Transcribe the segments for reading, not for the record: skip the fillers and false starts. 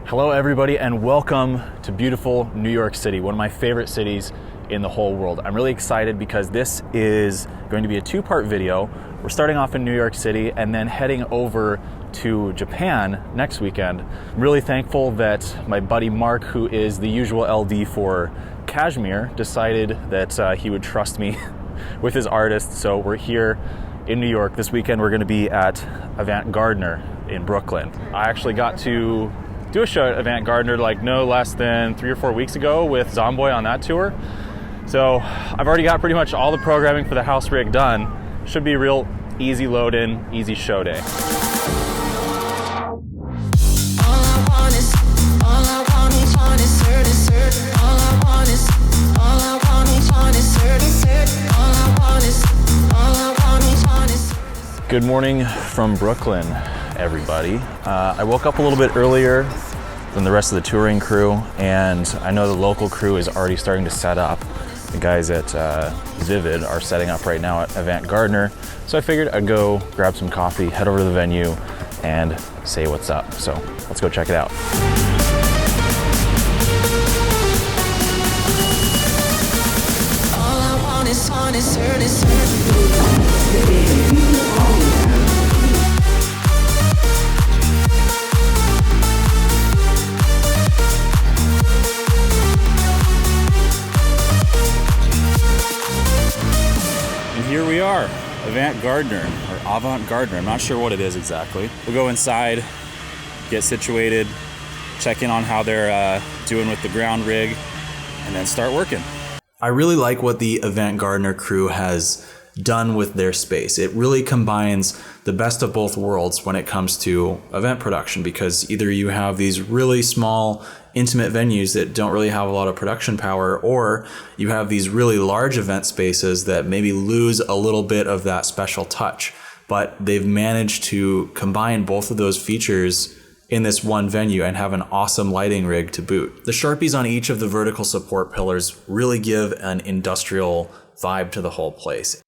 Hello everybody and welcome to beautiful New York City, one of my favorite cities in the whole world. I'm really excited because this is going to be a two-part video. We're starting off in New York City and then heading over to Japan next weekend. I'm really thankful that my buddy Mark, who is the usual LD for KSHMR, decided that he would trust me with his artists. So we're here in New York. This weekend we're going to be at Avant Gardner in Brooklyn. I actually got to do a show at Avant Gardner like no less than 3 or 4 weeks ago with Zomboy on that tour. So I've already got pretty much all the programming for the house rig done. Should be a real easy load in, easy show day. Good morning from Brooklyn, everybody. I woke up a little bit earlier than the rest of the touring crew, and I know the local crew is already starting to set up. The guys at Vivid are setting up right now at Avant Gardner, so I figured I'd go grab some coffee, head over to the venue, and say what's up. So let's go check it out. Here we are, Avant Gardner, or Avant Gardner. I'm not sure what it is exactly. We'll go inside, get situated, check in on how they're doing with the ground rig, and then start working. I really like what the Avant Gardner crew has done with their space. It really combines the best of both worlds when it comes to event production, because either you have these really small, intimate venues that don't really have a lot of production power, or you have these really large event spaces that maybe lose a little bit of that special touch. But they've managed to combine both of those features in this one venue and have an awesome lighting rig to boot. The Sharpies on each of the vertical support pillars really give an industrial vibe to the whole place.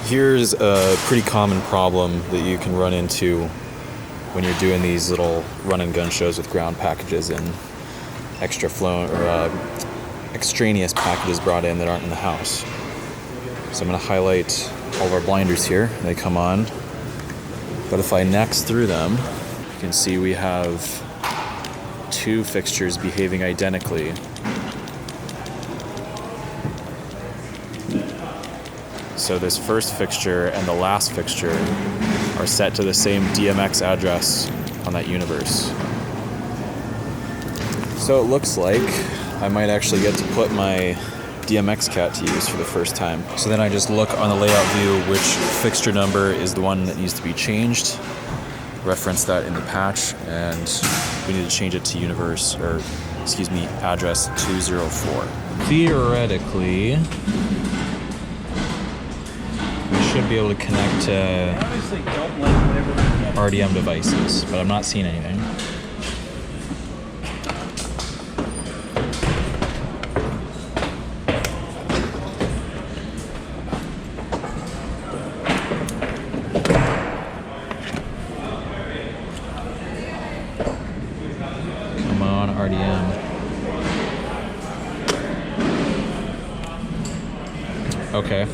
Here's a pretty common problem that you can run into when you're doing these little run and gun shows with ground packages and extra flown or extraneous packages brought in that aren't in the house. So I'm going to highlight all of our blinders here. They come on, but if I next through them, you can see we have two fixtures behaving identically. So this first fixture and the last fixture are set to the same DMX address on that universe. So it looks like I might actually get to put my DMX cat to use for the first time. So then I just look on the layout view which fixture number is the one that needs to be changed, reference that in the patch, and we need to change it to universe, or excuse me, address 204. Theoretically, should be able to connect to RDM devices, but I'm not seeing anything. Come on, RDM. Okay.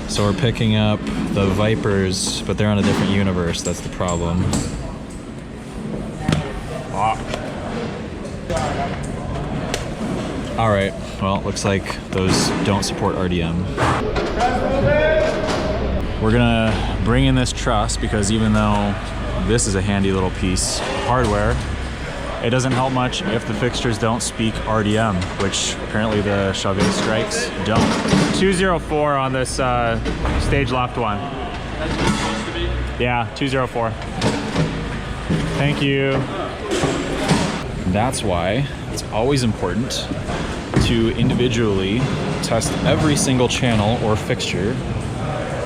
So we're picking up the Vipers, but they're on a different universe. That's the problem. All right, well, looks like those don't support RDM. We're gonna bring in this truss because even though this is a handy little piece of hardware, it doesn't help much if the fixtures don't speak RDM, which apparently the shoving strikes don't. 204 on this stage left one. That's what it's supposed to be? Yeah, 204. Thank you. That's why it's always important to individually test every single channel or fixture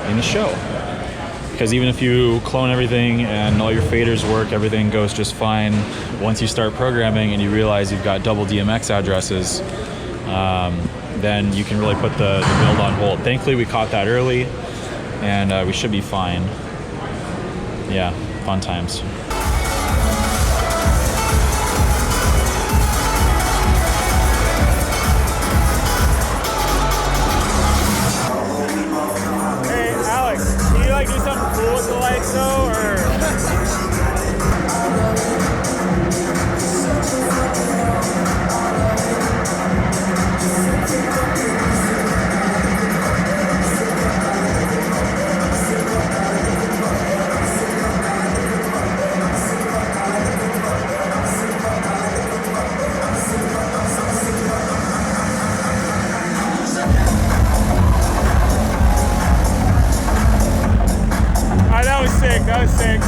in the show. Because even if you clone everything and all your faders work, everything goes just fine, once you start programming and you realize you've got double DMX addresses, then you can really put the build on hold. Thankfully, we caught that early, and we should be fine. Yeah, fun times. Hey, Alex, can you like do something cool with the lights though, or? That was sick, that was sick.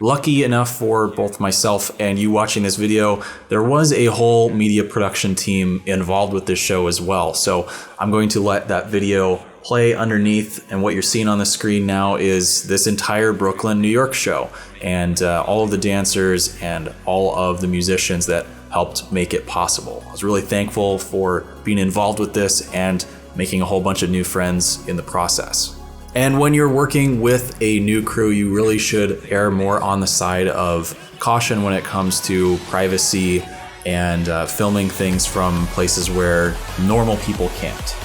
Lucky enough for both myself and you watching this video, there was a whole media production team involved with this show as well. So I'm going to let that video play underneath, and what you're seeing on the screen now is this entire Brooklyn, New York show, and all of the dancers and all of the musicians that helped make it possible. I was really thankful for being involved with this and making a whole bunch of new friends in the process. And when you're working with a new crew, you really should err more on the side of caution when it comes to privacy and filming things from places where normal people can't.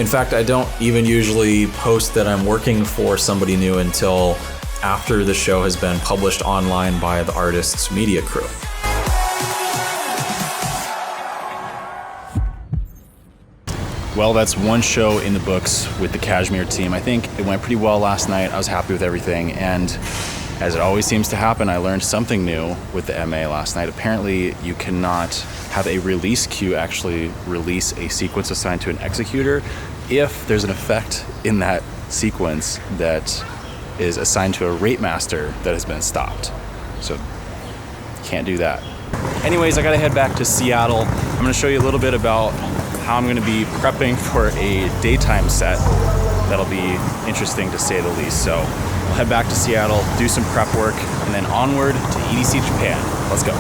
In fact, I don't even usually post that I'm working for somebody new until after the show has been published online by the artist's media crew. Well, that's one show in the books with the KSHMR team. I think it went pretty well last night. I was happy with everything, and as it always seems to happen, I learned something new with the MA last night. Apparently, you cannot have a release queue actually release a sequence assigned to an executor if there's an effect in that sequence that is assigned to a rate master that has been stopped. So, can't do that. Anyways, I gotta head back to Seattle. I'm gonna show you a little bit about how I'm gonna be prepping for a daytime set that'll be interesting to say the least. So we'll head back to Seattle, do some prep work, and then onward to EDC Japan. Let's go.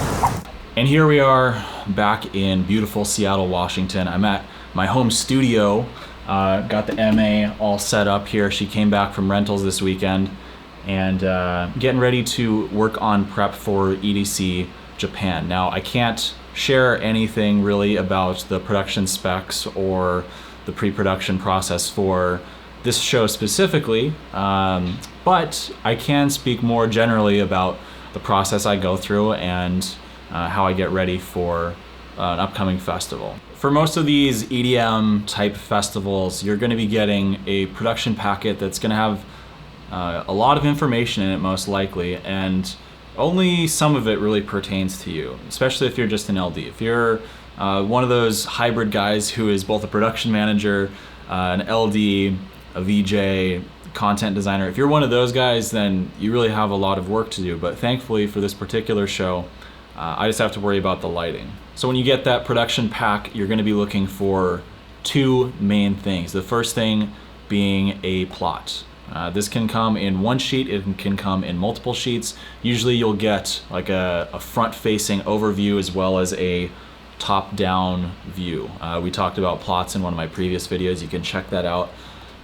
And here we are back in beautiful Seattle, Washington. I'm at my home studio, got the MA all set up here. She came back from rentals this weekend, and getting ready to work on prep for EDC Japan. Now, I can't share anything really about the production specs or the pre-production process for this show specifically, but I can speak more generally about the process I go through and how I get ready for an upcoming festival. For most of these EDM type festivals, you're going to be getting a production packet that's going to have a lot of information in it, most likely, and only some of it really pertains to you, especially if you're just an LD. If you're one of those hybrid guys who is both a production manager, an LD, a VJ, content designer, if you're one of those guys, then you really have a lot of work to do. But thankfully for this particular show, I just have to worry about the lighting. So when you get that production pack, you're going to be looking for two main things. The first thing being a plot. This can come in one sheet, it can come in multiple sheets. Usually you'll get like a front-facing overview as well as a top-down view. We talked about plots in one of my previous videos. You can check that out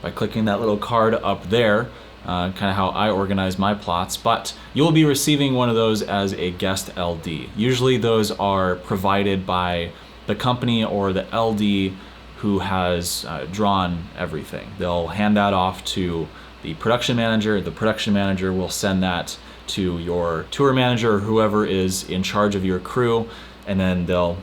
by clicking that little card up there, kind of how I organize my plots. But you'll be receiving one of those as a guest LD. Usually those are provided by the company or the LD who has drawn everything. They'll hand that off to the production manager. The production manager will send that to your tour manager or whoever is in charge of your crew, and then they'll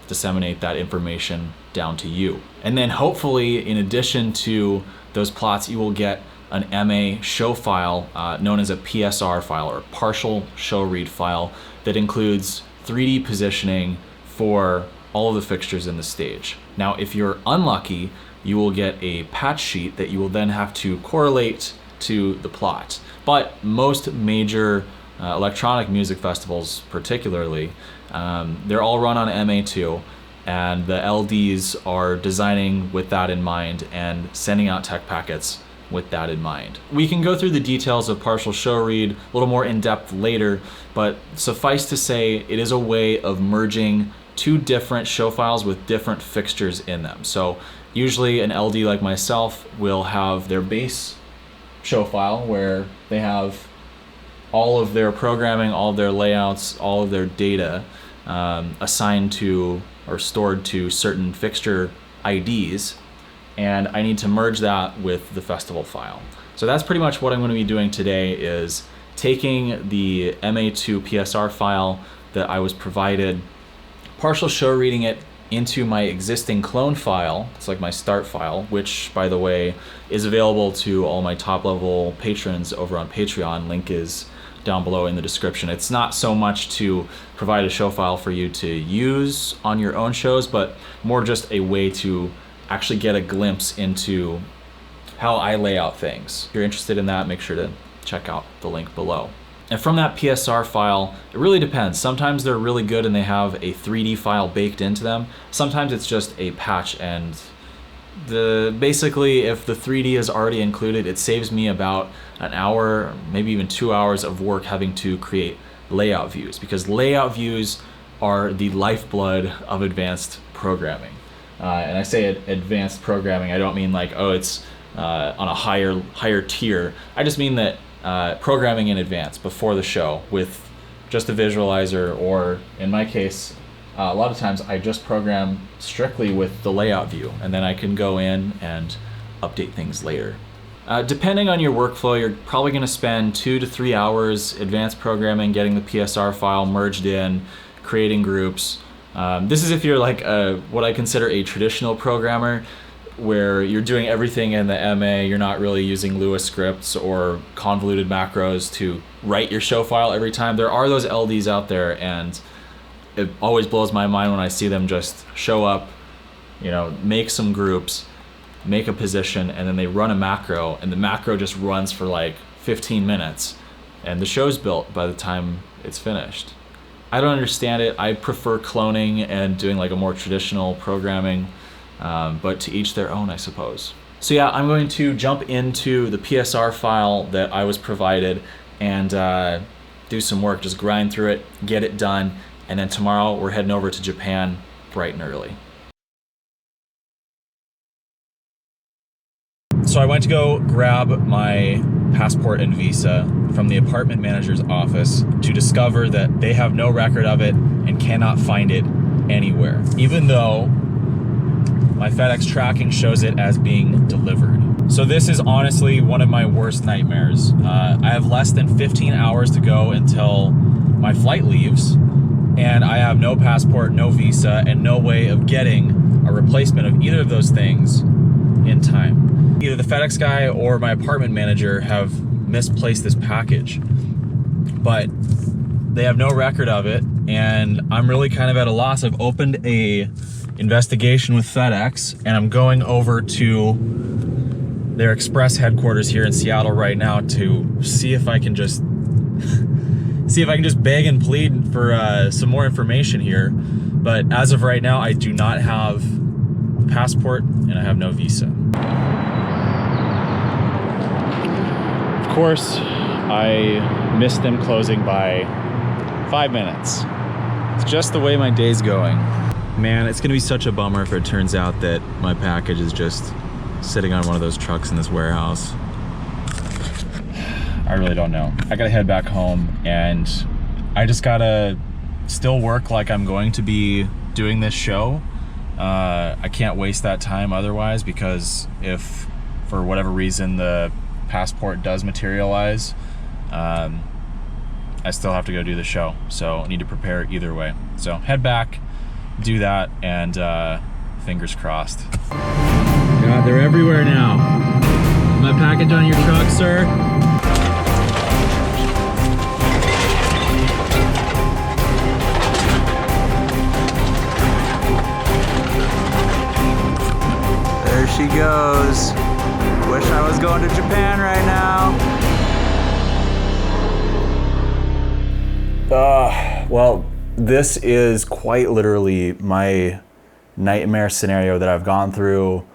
disseminate that information down to you. And then hopefully, in addition to those plots, you will get an MA show file known as a PSR file, or partial show read file, that includes 3D positioning for all of the fixtures in the stage. Now, if you're unlucky, you will get a patch sheet that you will then have to correlate to the plot. But most major electronic music festivals particularly, they're all run on MA2, and the LDs are designing with that in mind and sending out tech packets with that in mind. We can go through the details of partial show read a little more in depth later, but suffice to say, it is a way of merging two different show files with different fixtures in them. So usually an LD like myself will have their base show file where they have all of their programming, all of their layouts, all of their data assigned to or stored to certain fixture IDs, and I need to merge that with the festival file. So that's pretty much what I'm going to be doing today, is taking the MA2 PSR file that I was provided, partial show reading it into my existing clone file. It's like my start file, which, by the way, is available to all my top level patrons over on Patreon. Link is down below in the description. It's not so much to provide a show file for you to use on your own shows, but more just a way to actually get a glimpse into how I lay out things. If you're interested in that, make sure to check out the link below. And from that PSR file, it really depends. Sometimes they're really good and they have a 3D file baked into them. Sometimes it's just a patch, and basically if the 3D is already included, it saves me about an hour, maybe even 2 hours of work having to create layout views, because layout views are the lifeblood of advanced programming. And I say advanced programming, I don't mean like, oh, it's on a higher tier. I just mean that programming in advance before the show with just a visualizer, or in my case, a lot of times I just program strictly with the layout view, and then I can go in and update things later. Depending on your workflow, you're probably going to spend 2 to 3 hours advanced programming, getting the PSR file merged in, creating groups. This is if you're like what I consider a traditional programmer, where you're doing everything in the MA, you're not really using Lua scripts or convoluted macros to write your show file every time. There are those LDs out there, and it always blows my mind when I see them just show up, make some groups, make a position, and then they run a macro, and the macro just runs for like 15 minutes, and the show's built by the time it's finished. I don't understand it. I prefer cloning and doing like a more traditional programming. But to each their own, I suppose. So yeah, I'm going to jump into the PSR file that I was provided and do some work, just grind through it, get it done, and then tomorrow we're heading over to Japan bright and early. So I went to go grab my passport and visa from the apartment manager's office to discover that they have no record of it and cannot find it anywhere, even though my FedEx tracking shows it as being delivered. So this is honestly one of my worst nightmares. I have less than 15 hours to go until my flight leaves, and I have no passport, no visa, and no way of getting a replacement of either of those things in time. Either the FedEx guy or my apartment manager have misplaced this package, but they have no record of it, and I'm really kind of at a loss. I've opened a investigation with FedEx, and I'm going over to their express headquarters here in Seattle right now to see if I can just beg and plead for some more information here. But as of right now, I do not have a passport and I have no visa. Of course, I missed them closing by 5 minutes. It's just the way my day's going. Man, it's gonna be such a bummer if it turns out that my package is just sitting on one of those trucks in this warehouse. I really don't know. I gotta head back home, and I just gotta still work like I'm going to be doing this show. I can't waste that time otherwise, because if for whatever reason the passport does materialize, I still have to go do the show. So I need to prepare either way. So head back, do that, and fingers crossed. God, they're everywhere now. My package on your truck, sir? There she goes. Wish I was going to Japan right now. Well, this is quite literally my nightmare scenario that I've gone through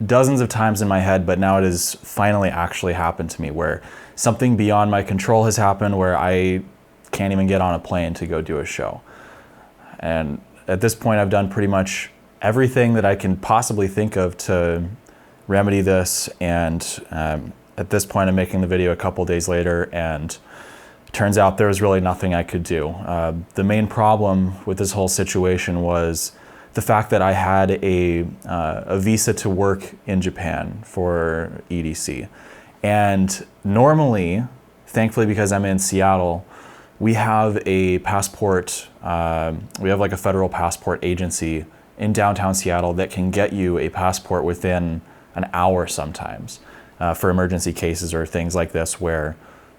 dozens of times in my head, but now it has finally actually happened to me, where something beyond my control has happened, where I can't even get on a plane to go do a show. And at this point, I've done pretty much everything that I can possibly think of to remedy this, and at this point I'm making the video a couple days later, and Turns out there was really nothing I could do. The main problem with this whole situation was the fact that I had a visa to work in Japan for EDC. And normally, thankfully because I'm in Seattle, we have a passport, we have like a federal passport agency in downtown Seattle that can get you a passport within an hour sometimes for emergency cases or things like this where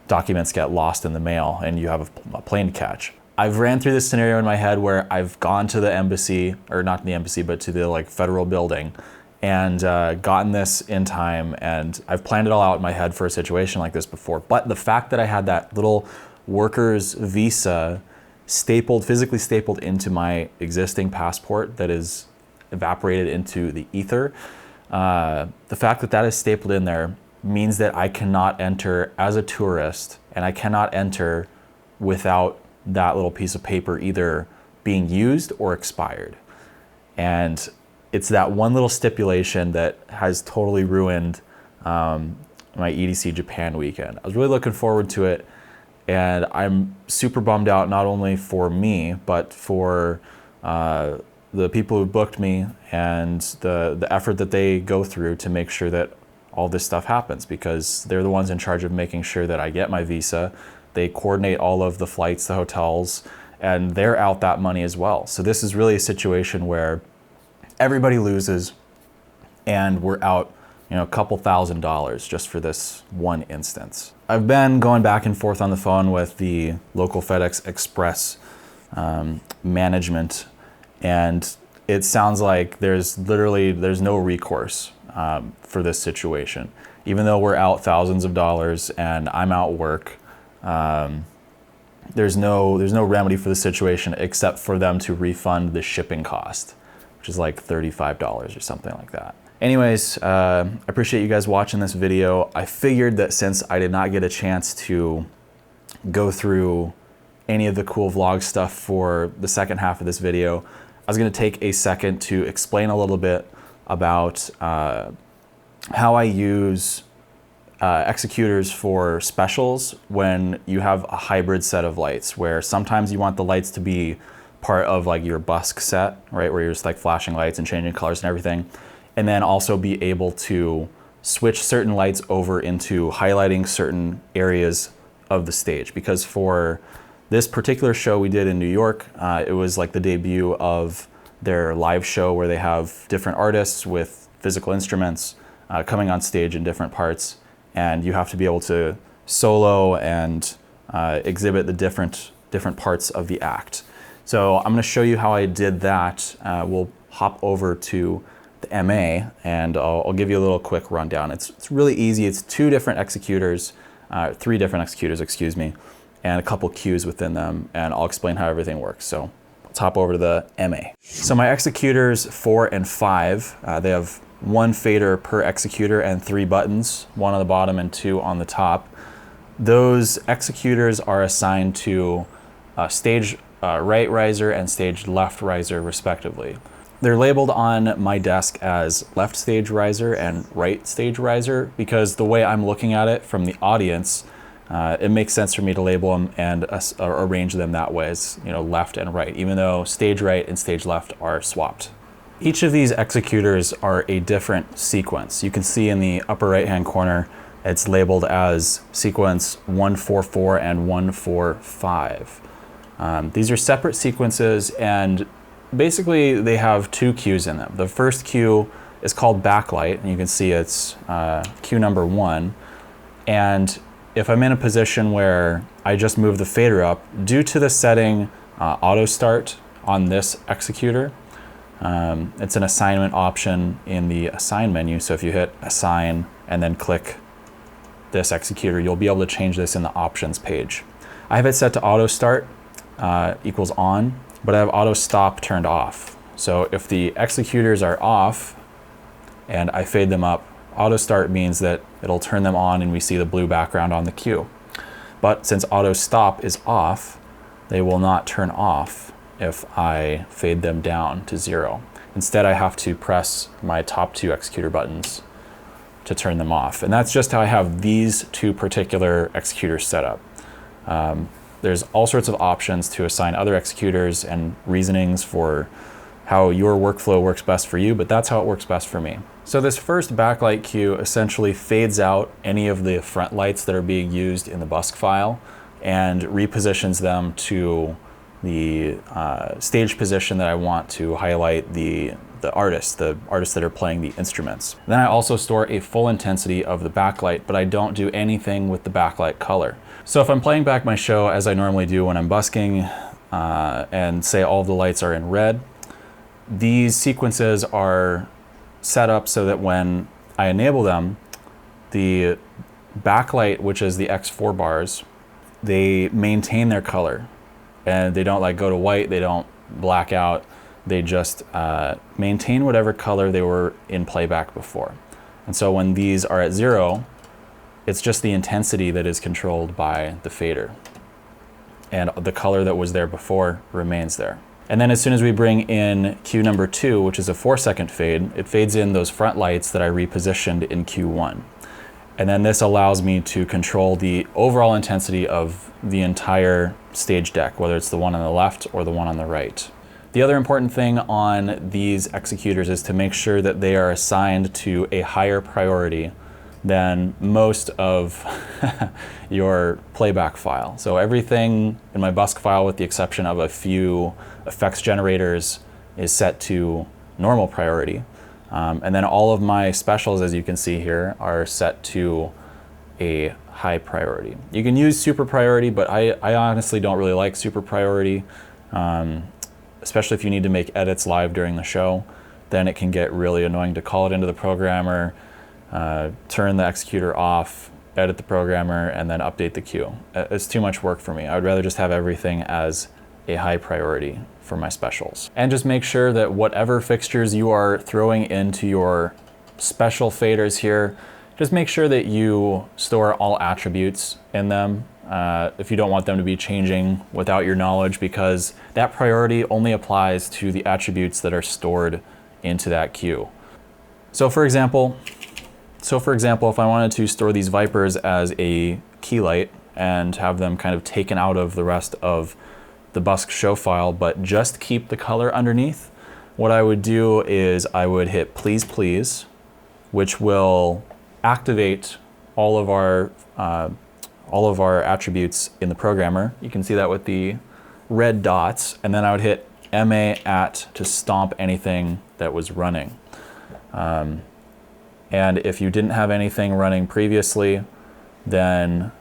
documents get lost in the mail and you have a plane to catch. I've ran through this scenario in my head where I've gone to the embassy, or not the embassy, but to the like federal building and gotten this in time, and I've planned it all out in my head for a situation like this before. But the fact that I had that little worker's visa physically stapled into my existing passport that is evaporated into the ether, the fact that that is stapled in there means that I cannot enter as a tourist, and I cannot enter without that little piece of paper either being used or expired. And it's that one little stipulation that has totally ruined my EDC Japan weekend. I was really looking forward to it, and I'm super bummed out, not only for me, but for the people who booked me and the effort that they go through to make sure that all this stuff happens, because they're the ones in charge of making sure that I get my visa. They coordinate all of the flights, the hotels, and they're out that money as well. So this is really a situation where everybody loses, and we're out, a couple $1,000s just for this one instance. I've been going back and forth on the phone with the local FedEx Express management, and it sounds like there's no recourse for this situation. Even though we're out thousands of dollars and I'm out work, there's no remedy for the situation except for them to refund the shipping cost, which is like $35 or something like that. Anyways, I appreciate you guys watching this video. I figured that since I did not get a chance to go through any of the cool vlog stuff for the second half of this video, I was gonna take a second to explain a little bit about how I use executors for specials when you have a hybrid set of lights, where sometimes you want the lights to be part of like your busk set, right, where you're just like flashing lights and changing colors and everything, and then also be able to switch certain lights over into highlighting certain areas of the stage. Because for this particular show we did in New York, it was like the debut of their live show where they have different artists with physical instruments coming on stage in different parts, and you have to be able to solo and exhibit the different parts of the act. So I'm going to show you how I did that. We'll hop over to the MA, and I'll give you a little quick rundown. It's really easy. It's three different executors, excuse me, and a couple cues within them, and I'll explain how everything works. So let's hop over to the MA. So my executors 4 and 5, they have 1 fader per executor and 3 buttons, 1 on the bottom and 2 on the top. Those executors are assigned to stage right riser and stage left riser respectively. They're labeled on my desk as left stage riser and right stage riser because the way I'm looking at it from the audience, it makes sense for me to label them and arrange them that way as left and right, even though stage right and stage left are swapped. Each of these executors are a different sequence. You can see in the upper right hand corner it's labeled as sequence 144 and 145. These are separate sequences, and basically they have 2 cues in them. The first cue is called backlight, and you can see it's cue number 1. And if I'm in a position where I just move the fader up, due to the setting auto start on this executor, it's an assignment option in the assign menu. So if you hit assign and then click this executor, you'll be able to change this in the options page. I have it set to auto start equals on, but I have auto stop turned off. So if the executors are off and I fade them up, auto start means that it'll turn them on and we see the blue background on the cue. But since auto stop is off, they will not turn off if I fade them down to 0. Instead, I have to press my top 2 executor buttons to turn them off. And that's just how I have these 2 particular executors set up. There's all sorts of options to assign other executors and reasonings for how your workflow works best for you, but that's how it works best for me. So this first backlight queue essentially fades out any of the front lights that are being used in the busk file and repositions them to the stage position that I want to highlight the artists that are playing the instruments. Then I also store a full intensity of the backlight, but I don't do anything with the backlight color. So if I'm playing back my show as I normally do when I'm busking, and say all the lights are in red, these sequences are set up so that when I enable them, the backlight, which is the X4 bars, they maintain their color and they don't like go to white, they don't black out, they just maintain whatever color they were in playback before. And so when these are at 0, it's just the intensity that is controlled by the fader. And the color that was there before remains there. And then as soon as we bring in cue number 2, which is a 4-second fade, it fades in those front lights that I repositioned in cue 1. And then this allows me to control the overall intensity of the entire stage deck, whether it's the one on the left or the one on the right. The other important thing on these executors is to make sure that they are assigned to a higher priority than most of your playback file. So everything in my busk file, with the exception of a few effects generators, is set to normal priority. And then all of my specials, as you can see here, are set to a high priority. You can use super priority, but I honestly don't really like super priority, especially if you need to make edits live during the show. Then it can get really annoying to call it into the programmer, turn the executor off, edit the programmer, and then update the queue. It's too much work for me. I would rather just have everything as a high priority for my specials. And just make sure that whatever fixtures you are throwing into your special faders here, just make sure that you store all attributes in them if you don't want them to be changing without your knowledge, because that priority only applies to the attributes that are stored into that queue. So for example, if I wanted to store these Vipers as a key light and have them kind of taken out of the rest of the busk show file, but just keep the color underneath, what I would do is I would hit please please, which will activate all of our attributes in the programmer. You can see that with the red dots, and then I would hit MA at to stomp anything that was running. And if you didn't have anything running previously, then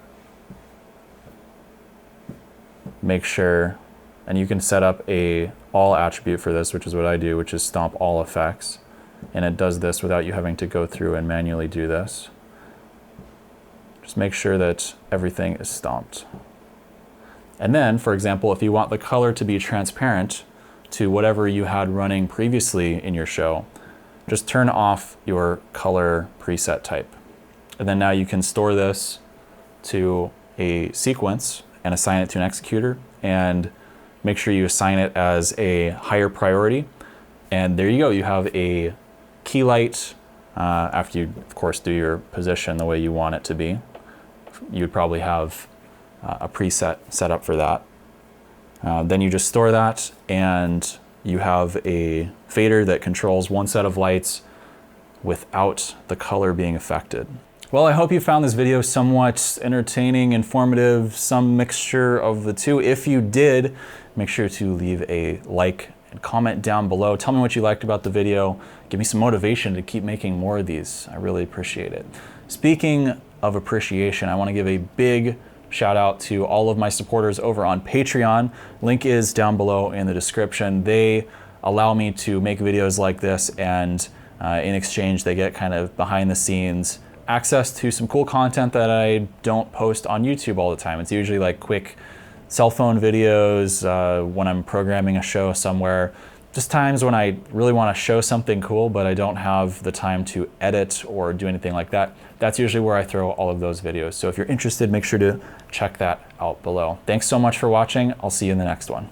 make sure, and you can set up a all attribute for this, which is what I do, which is stomp all effects. And it does this without you having to go through and manually do this. Just make sure that everything is stomped. And then, for example, if you want the color to be transparent to whatever you had running previously in your show, just turn off your color preset type. And then now you can store this to a sequence and assign it to an executor, and make sure you assign it as a higher priority. And there you go, you have a key light after you, of course, do your position the way you want it to be. You'd probably have a preset set up for that. Then you just store that, and you have a fader that controls one set of lights without the color being affected. Well, I hope you found this video somewhat entertaining, informative, some mixture of the two. If you did, make sure to leave a like and comment down below. Tell me what you liked about the video. Give me some motivation to keep making more of these. I really appreciate it. Speaking of appreciation, I want to give a big shout out to all of my supporters over on Patreon. Link is down below in the description. They allow me to make videos like this, and in exchange they get kind of behind the scenes access to some cool content that I don't post on YouTube all the time. It's usually like quick cell phone videos when I'm programming a show somewhere. Just times when I really want to show something cool, but I don't have the time to edit or do anything like that. That's usually where I throw all of those videos. So if you're interested, make sure to check that out below. Thanks so much for watching. I'll see you in the next one.